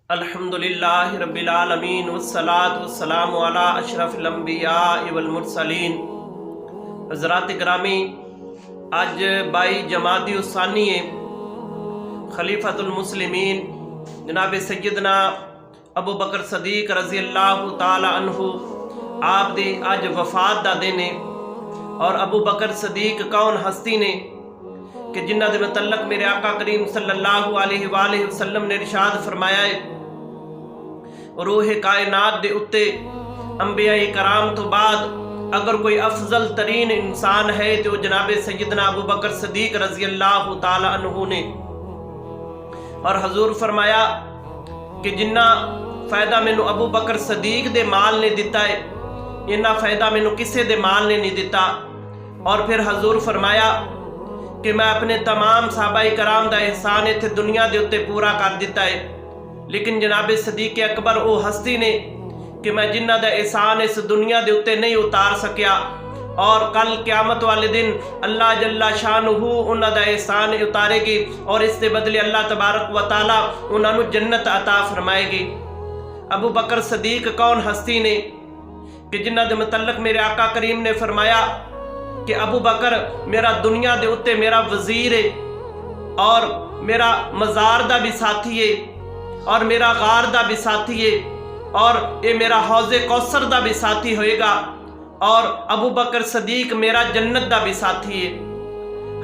الحمدللہ رب العالمین والصلاة والسلام علی اشرف الانبیاء والمرسلین۔ حضرات گرامی، آج 22 جمادی الثانی خلیفۃ المسلمین جناب سیدنا ابو بکر صدیق رضی اللہ تعالی عنہ آپ دی آج وفات دا دن ہے۔ اور ابو بکر صدیق کون ہستی نے کہ جنہ دے متعلق میرے آقا کریم صلی اللہ علیہ وآلہ وسلم نے ارشاد فرمایا ہے، روح کائنات دے اتے انبیاء کرام تو بعد اگر کوئی افضل ترین انسان ہے تو جناب سیدنا ابو بکر صدیق رضی اللہ تعالی عنہ نے۔ اور حضور فرمایا کہ جنہ فائدہ مینو ابو بکر صدیق دے مال نے دیتا ہے، انہا فائدہ مینو کسے دے مال نے نہیں دیتا۔ اور پھر حضور فرمایا کہ میں اپنے تمام صحابہ کرام دا احسان اتھے دنیا دے اتے پورا کر دیتا ہے، لیکن جناب صدیق اکبر او ہستی نے کہ میں جنہ دا احسان اس دنیا دے اتے نہیں اتار سکیا، اور کل قیامت والے دن اللہ جل شانہ انہاں دا احسان اتارے گی اور اس دے بدلے اللہ تبارک و تعالی انہاں نو جنت عطا فرمائے گی۔ ابو بکر صدیق کون ہستی نے کہ جنہ دے متعلق میرے آقا کریم نے فرمایا کہ ابو بکر میرا دنیا دے اتے میرا وزیر ہے، اور میرا مزار دا بھی ساتھی ہے، اور میرا غار دا بھی ساتھی ہے، اور اے میرا حوض کوثر دا بھی ساتھی ہوئے گا، اور ابو بکر صدیق میرا جنت دا بھی ساتھی ہے۔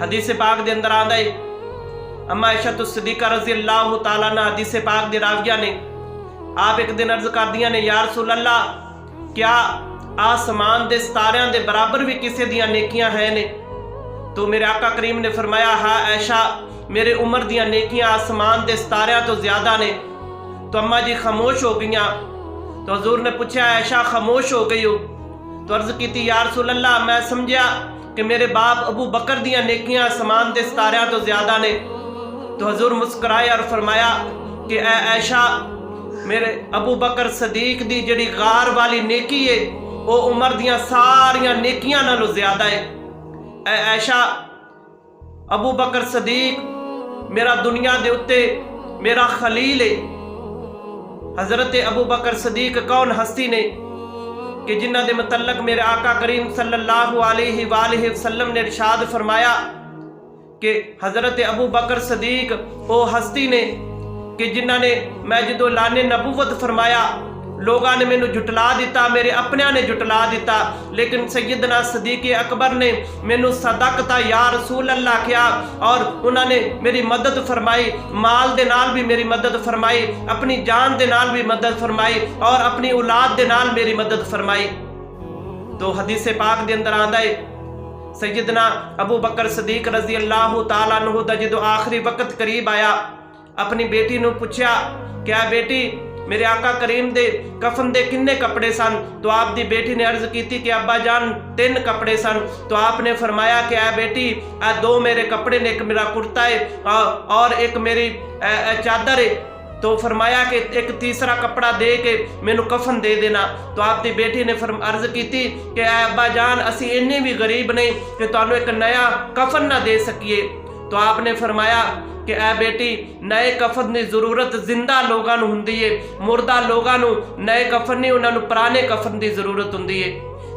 حدیث پاک دے اندر آندا ہے، اما عائشہ صدیقہ رضی اللہ تعالیٰ عنہ حدیث پاک دے راویہ نے آپ ایک دن عرض کر دیا نے، یا رسول اللہ کیا آسمان دے ستاریاں دے برابر بھی کسی دیاں نیکیاں ہیں نے؟ تو میرے آقا کریم نے فرمایا، ہاں عائشہ میرے عمر دیاں نیکیاں آسمان دے ستاریاں تو زیادہ نے۔ تو اماں جی خاموش ہو گئیاں۔ تو حضور نے پوچھا، عائشہ خاموش ہو گئی ہو؟ تو عرض کی تھی، یا رسول اللہ میں سمجھیا کہ میرے باپ ابو بکر دیاں نیکیاں آسمان دے ستاریاں تو زیادہ نے۔ تو حضور مسکرائے اور فرمایا کہ اے عائشہ میرے ابو بکر صدیق دی جڑی غار والی نیکی ہے وہ عمر دیاں ساریاں نیکیاں نالو زیادہ ہے۔ اے عائشہ ابو بکر صدیق میرا دنیا دے اتے میرا خلیل ہے۔ حضرت ابو بکر صدیق کون ہستی نے کہ جنہ دے متعلق میرے آقا کریم صلی اللہ علیہ وآلہ وسلم نے ارشاد فرمایا کہ حضرت ابو بکر صدیق وہ ہستی نے کہ جنہ نے میں جدو اعلان نبوت فرمایا لوگاں نے مینو جھٹلا دیتا، میرے اپنیاں نے جھٹلا دیتا، لیکن سیدنا صدیق اکبر نے مینو صدقتا یا رسول اللہ کیا، اور انہوں نے میری مدد فرمائی، مال دے نال بھی میری مدد فرمائی، اپنی جان دے نال بھی مدد فرمائی، اور اپنی اولاد دے نال میری مدد فرمائی۔ تو حدیث پاک دے اندر آندا ہے، سیدنا ابو بکر صدیق رضی اللہ تعالیٰ عنہ دا جدو آخری وقت قریب آیا، اپنی بیٹی نو پوچھا کہ اے بیٹی میرے آقا کریم دے کفن دے کنے کپڑے سن؟ تو آپ دی بیٹی نے عرض کی تھی کہ ابا جان 3 کپڑے سن۔ تو آپ نے فرمایا کہ اے بیٹی اے 2 میرے کپڑے نے، ایک میرا کرتا ہے اور ایک میری چادر ہے۔ تو فرمایا کہ ایک تیسرا کپڑا دے کے مینو کفن دے دینا۔ تو آپ دی بیٹی نے عرض کی تھی کہ اے ابا جان اسی اتنے بھی غریب نہیں کہ تانوں ایک نیا کفن نہ دے سکیے۔ تو آپ نے فرمایا کہ اے بیٹی نئے کفن دی ضرورت زندہ لوگاں نو ہوندی ہے، مردہ لوگاں نو نئے کفن نہیں، انہاں نو پرانے کفن دی ضرورت ہوندی ہے۔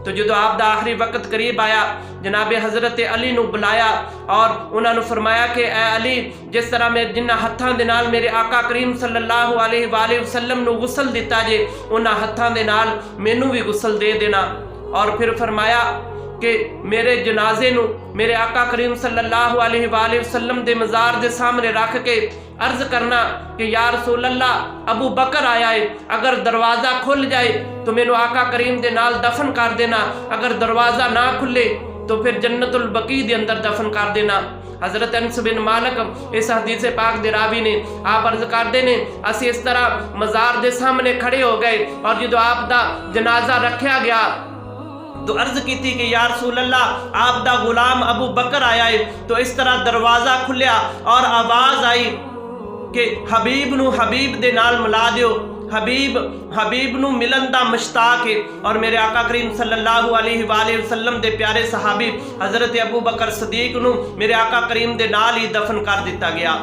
تو جدو آپ دا آخری وقت قریب آیا، جناب حضرت علی نو بلایا اور انہاں نو فرمایا کہ اے علی جس طرح میں جنہ ہتھاں دے نال میرے آقا کریم صلی اللہ علیہ وآلہ وسلم نو غسل دیتا جے، انہاں ہتھاں دے نال مینوں بھی غسل دے دینا۔ اور پھر فرمایا کہ میرے جنازے نو میرے آقا کریم صلی اللہ علیہ وآلہ وسلم دے مزار دے سامنے رکھ کے عرض کرنا کہ یا رسول اللہ ابو بکر آیا ہے، اگر دروازہ کھل جائے تو مینو آقا کریم دے نال دفن کر دینا، اگر دروازہ نہ کھلے تو پھر جنت البقیع دے اندر دفن کر دینا۔ حضرت انس بن مالک اس حدیث پاک دے راوی نے آپ عرض کردے نے، اسی اس طرح مزار دے سامنے کھڑے ہو گئے، اور جدو آپ دا جنازہ رکھیا گیا تو عرض کی تھی کہ یا رسول اللہ آپ دا غلام ابو بکر آیا ہے۔ تو اس طرح دروازہ کھلیا اور آواز آئی کہ حبیب نو حبیب دے نال ملا دیو، حبیب نو ملن دا مشتاق ہے۔ اور میرے آقا کریم صلی اللہ علیہ وآلہ وسلم دے پیارے صحابی حضرت ابو بکر صدیق نو میرے آقا کریم دے نال ہی دفن کر دیتا گیا۔